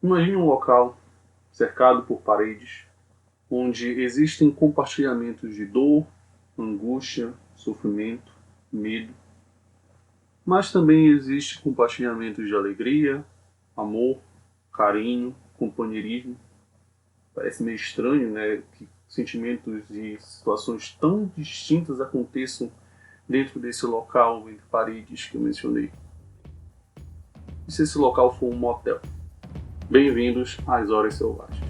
Imagine um local cercado por paredes, onde existem compartilhamentos de dor, angústia, sofrimento, medo, mas também existe compartilhamentos de alegria, amor, carinho, companheirismo. Parece meio estranho, né, que sentimentos e situações tão distintas aconteçam dentro desse local entre paredes que eu mencionei. E se esse local for um motel? Bem-vindos às Horas Selvagens.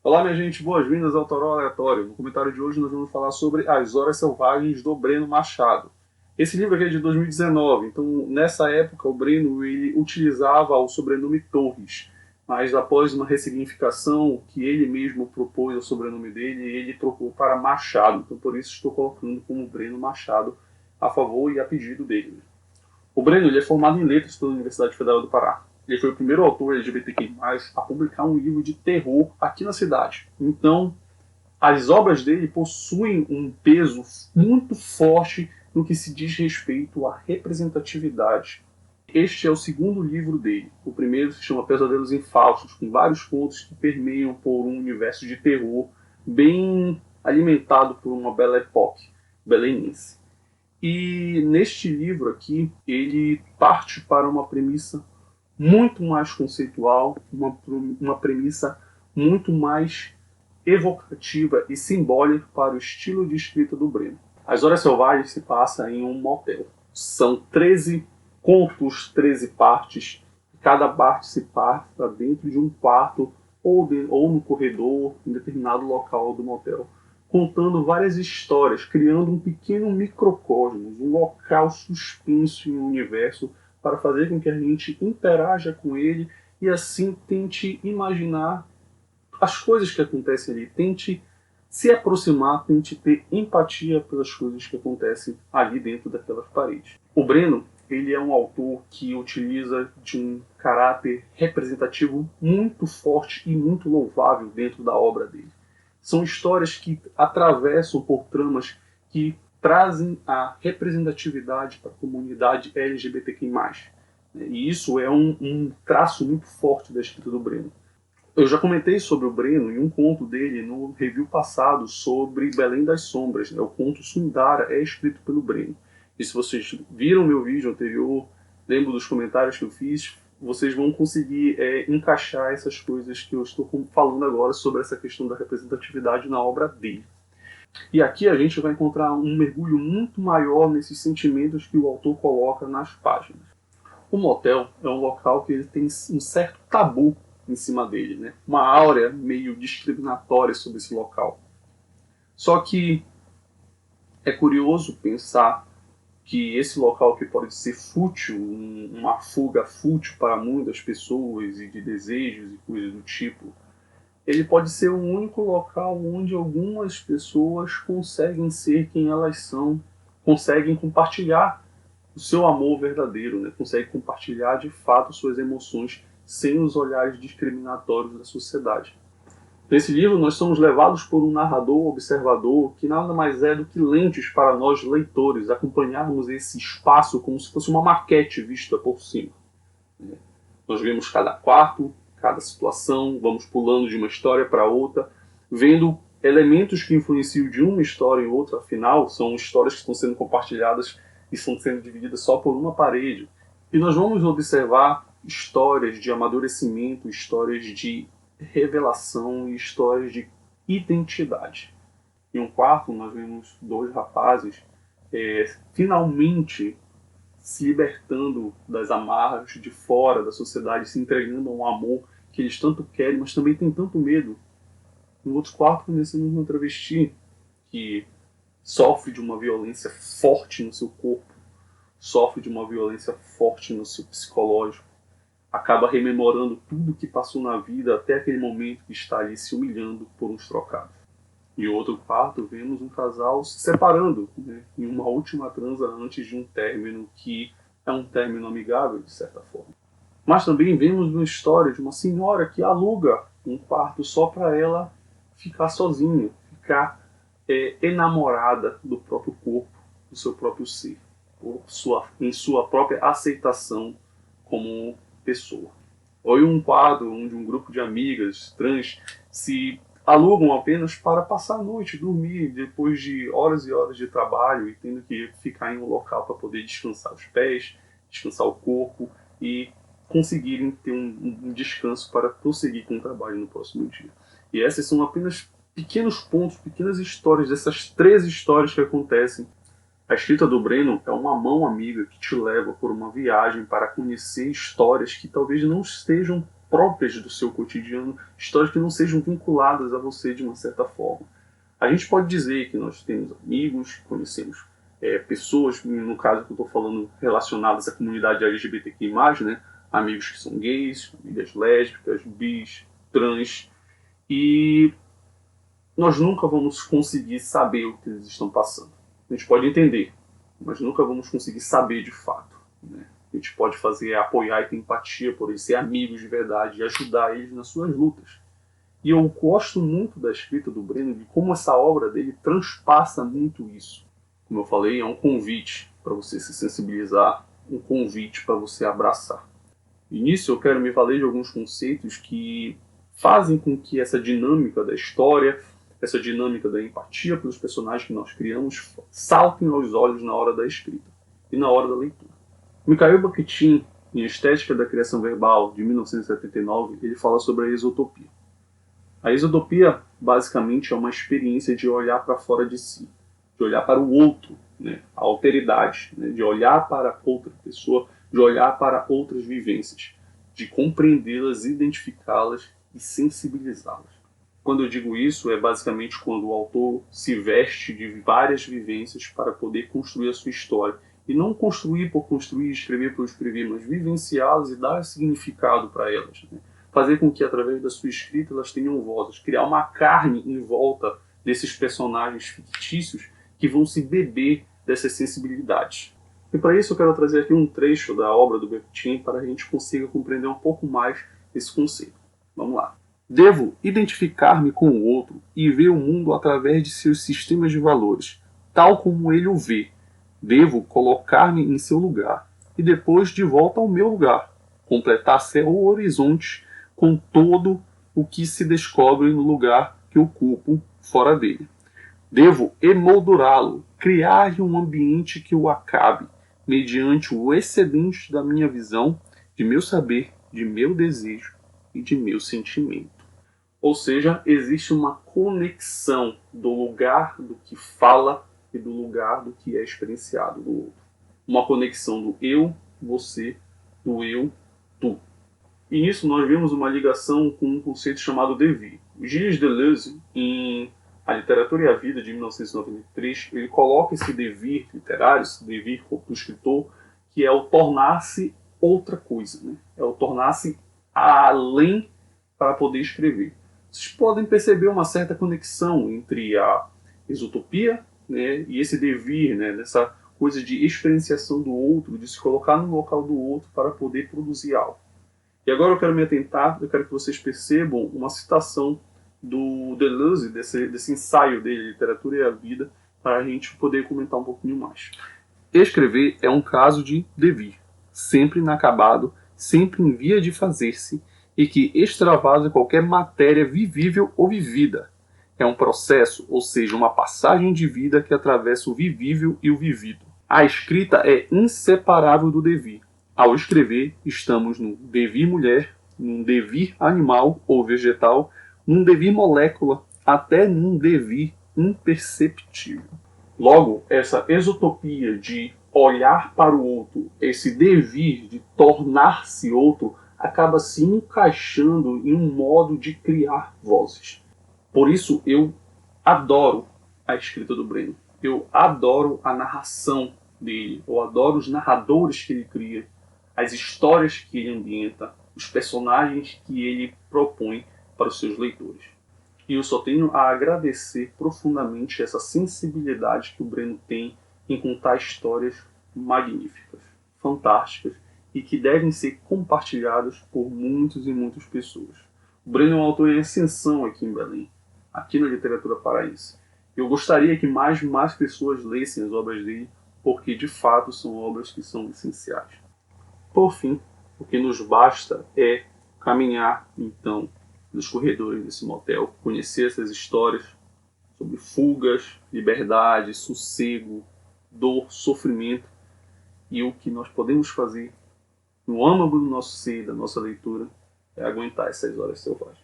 Olá, minha gente, boas-vindas ao Toró Aleatório. No comentário de hoje nós vamos falar sobre As Horas Selvagens do Breno Machado. Esse livro aqui é de 2019, então nessa época o Breno ele utilizava o sobrenome Torres, mas após uma ressignificação que ele mesmo propôs ao sobrenome dele, ele trocou para Machado. Então por isso estou colocando como Breno Machado a favor e a pedido dele. O Breno ele é formado em letras pela Universidade Federal do Pará. Ele foi o primeiro autor LGBTQI+, a publicar um livro de terror aqui na cidade. Então, as obras dele possuem um peso muito forte no que se diz respeito à representatividade. Este é o segundo livro dele. O primeiro se chama Pesadelos Infausto, com vários contos que permeiam por um universo de terror bem alimentado por uma bela época belenense. E neste livro aqui, ele parte para uma premissa muito mais conceitual, uma premissa muito mais evocativa e simbólica para o estilo de escrita do Breno. As Horas Selvagens se passa em um motel. São 13 contos, 13 partes. Cada parte se passa dentro de um quarto ou no corredor, em determinado local do motel, contando várias histórias, criando um pequeno microcosmos, um local suspenso em um universo para fazer com que a gente interaja com ele e assim tente imaginar as coisas que acontecem ali, tente se aproximar, tente ter empatia pelas coisas que acontecem ali dentro daquelas paredes. O Breno, ele é um autor que utiliza de um caráter representativo muito forte e muito louvável dentro da obra dele. São histórias que atravessam por tramas que trazem a representatividade para a comunidade LGBTQI+. E isso é um traço muito forte da escrita do Breno. Eu já comentei sobre o Breno em um conto dele no review passado sobre Belém das Sombras. Né? O conto Sundara é escrito pelo Breno. E se vocês viram meu vídeo anterior, lembro dos comentários que eu fiz, vocês vão conseguir encaixar essas coisas que eu estou falando agora sobre essa questão da representatividade na obra dele. E aqui a gente vai encontrar um mergulho muito maior nesses sentimentos que o autor coloca nas páginas. O motel é um local que ele tem um certo tabu em cima dele, né? Uma áurea meio discriminatória sobre esse local. Só que é curioso pensar que esse local que pode ser fútil, uma fuga fútil para muitas pessoas e de desejos e coisas do tipo, ele pode ser o único local onde algumas pessoas conseguem ser quem elas são, conseguem compartilhar o seu amor verdadeiro, né? Conseguem compartilhar de fato suas emoções sem os olhares discriminatórios da sociedade. Nesse livro, nós somos levados por um narrador observador que nada mais é do que lentes para nós leitores acompanharmos esse espaço como se fosse uma maquete vista por cima. Nós vemos cada quarto, cada situação, vamos pulando de uma história para outra, vendo elementos que influenciam de uma história em outra, afinal, são histórias que estão sendo compartilhadas e estão sendo divididas só por uma parede. E nós vamos observar histórias de amadurecimento, histórias de revelação e histórias de identidade. Em um quarto, nós vemos dois rapazes finalmente se libertando das amarras de fora da sociedade, se entregando a um amor que eles tanto querem, mas também têm tanto medo. No outro quarto, conhecemos uma travesti que sofre de uma violência forte no seu corpo, sofre de uma violência forte no seu psicológico, acaba rememorando tudo que passou na vida até aquele momento que está ali se humilhando por uns trocados. Em outro quarto, vemos um casal se separando, né, em uma última transa antes de um término que é um término amigável, de certa forma. Mas também vemos uma história de uma senhora que aluga um quarto só para ela ficar sozinha, ficar enamorada do próprio corpo, do seu próprio ser, em sua própria aceitação como pessoa. Ou um quadro onde um grupo de amigas trans se alugam apenas para passar a noite, dormir, depois de horas e horas de trabalho e tendo que ficar em um local para poder descansar os pés, descansar o corpo e conseguirem ter um descanso para prosseguir com o trabalho no próximo dia. E essas são apenas pequenos pontos, pequenas histórias, dessas 13 histórias que acontecem. A escrita do Breno é uma mão amiga que te leva por uma viagem para conhecer histórias que talvez não estejam próprias do seu cotidiano, histórias que não sejam vinculadas a você de uma certa forma. A gente pode dizer que nós temos amigos, conhecemos pessoas, no caso que eu estou falando, relacionadas à comunidade LGBTQI+, né? Amigos que são gays, amigas lésbicas, bis, trans, e nós nunca vamos conseguir saber o que eles estão passando. A gente pode entender, mas nunca vamos conseguir saber de fato, né? A gente pode fazer apoiar e ter empatia por eles, ser amigos de verdade e ajudar eles nas suas lutas. E eu gosto muito da escrita do Breno, de como essa obra dele transpassa muito isso. Como eu falei, é um convite para você se sensibilizar, um convite para você abraçar. E nisso eu quero me valer de alguns conceitos que fazem com que essa dinâmica da história, essa dinâmica da empatia pelos personagens que nós criamos, saltem aos olhos na hora da escrita e na hora da leitura. Mikhail Bakhtin, em Estética da Criação Verbal, de 1979, ele fala sobre a exotopia. A exotopia, basicamente, é uma experiência de olhar para fora de si, de olhar para o outro, né? A alteridade, né? De olhar para outra pessoa, de olhar para outras vivências, de compreendê-las, identificá-las e sensibilizá-las. Quando eu digo isso, é basicamente quando o autor se veste de várias vivências para poder construir a sua história. E não construir por construir, escrever por escrever, mas vivenciá-las e dar significado para elas, né? Fazer com que, através da sua escrita, elas tenham vozes. Criar uma carne em volta desses personagens fictícios que vão se beber dessas sensibilidades. E para isso eu quero trazer aqui um trecho da obra do Bakhtin para a gente consiga compreender um pouco mais esse conceito. Vamos lá. Devo identificar-me com o outro e ver o mundo através de seus sistemas de valores, tal como ele o vê. Devo colocar-me em seu lugar e depois de volta ao meu lugar, completar seu horizonte com todo o que se descobre no lugar que ocupo fora dele. Devo emoldurá-lo, criar-lhe um ambiente que o acabe, mediante o excedente da minha visão, de meu saber, de meu desejo e de meu sentimento. Ou seja, existe uma conexão do lugar do que fala e do lugar do que é experienciado do outro. Uma conexão do eu, você, do eu, tu. E nisso nós vemos uma ligação com um conceito chamado devir. Gilles Deleuze, em A Literatura e a Vida, de 1993, ele coloca esse devir literário, esse devir do escritor, que é o tornar-se outra coisa, né? É o tornar-se além para poder escrever. Vocês podem perceber uma certa conexão entre a exotopia, né, e esse devir, né, dessa coisa de experienciação do outro, de se colocar no local do outro para poder produzir algo. E agora eu quero me atentar, eu quero que vocês percebam uma citação do Deleuze, desse ensaio dele, Literatura e a Vida, para a gente poder comentar um pouquinho mais. Escrever é um caso de devir, sempre inacabado, sempre em via de fazer-se, e que extravasa qualquer matéria vivível ou vivida. É um processo, ou seja, uma passagem de vida que atravessa o vivível e o vivido. A escrita é inseparável do devir. Ao escrever, estamos num devir mulher, num devir animal ou vegetal, num devir molécula, até num devir imperceptível. Logo, essa exotopia de olhar para o outro, esse devir de tornar-se outro, acaba se encaixando em um modo de criar vozes. Por isso eu adoro a escrita do Breno. Eu adoro a narração dele. Eu adoro os narradores que ele cria, as histórias que ele ambienta, os personagens que ele propõe para os seus leitores. E eu só tenho a agradecer profundamente essa sensibilidade que o Breno tem em contar histórias magníficas, fantásticas, e que devem ser compartilhadas por muitas e muitas pessoas. O Breno é um autor em ascensão aqui em Belém, aqui na literatura paraense. Eu gostaria que mais pessoas lessem as obras dele, porque de fato são obras que são essenciais. Por fim, o que nos basta é caminhar, então, nos corredores desse motel, conhecer essas histórias sobre fugas, liberdade, sossego, dor, sofrimento, e o que nós podemos fazer no âmago do nosso ser, da nossa leitura, é aguentar essas horas selvagens.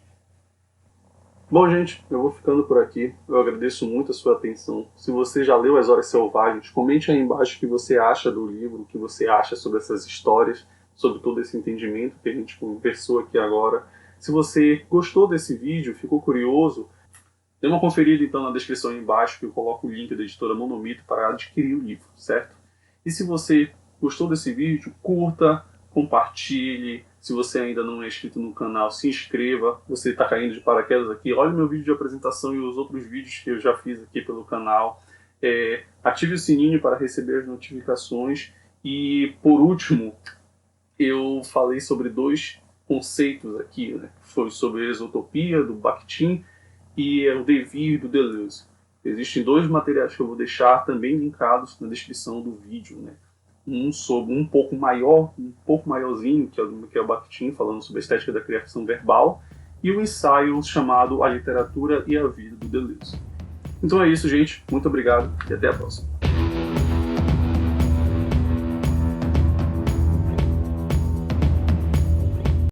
Bom, gente, eu vou ficando por aqui. Eu agradeço muito a sua atenção. Se você já leu As Horas Selvagens, comente aí embaixo o que você acha do livro, o que você acha sobre essas histórias, sobre todo esse entendimento que a gente conversou aqui agora. Se você gostou desse vídeo, ficou curioso, dê uma conferida então na descrição aí embaixo, que eu coloco o link da editora Monomito para adquirir o livro, certo? E se você gostou desse vídeo, curta, compartilhe. Se você ainda não é inscrito no canal, se inscreva. Você está caindo de paraquedas aqui, olha o meu vídeo de apresentação e os outros vídeos que eu já fiz aqui pelo canal. Ative o sininho para receber as notificações. E, por último, eu falei sobre 2 conceitos aqui, né? Foi sobre a exotopia, do Bakhtin, e o devir, do Deleuze. Existem 2 materiais que eu vou deixar também linkados na descrição do vídeo, né? Um sobre um pouco maiorzinho, que é o Bakhtin, falando sobre a estética da criação verbal, e o ensaio chamado A Literatura e a Vida, do Deleuze. Então é isso, gente. Muito obrigado e até a próxima.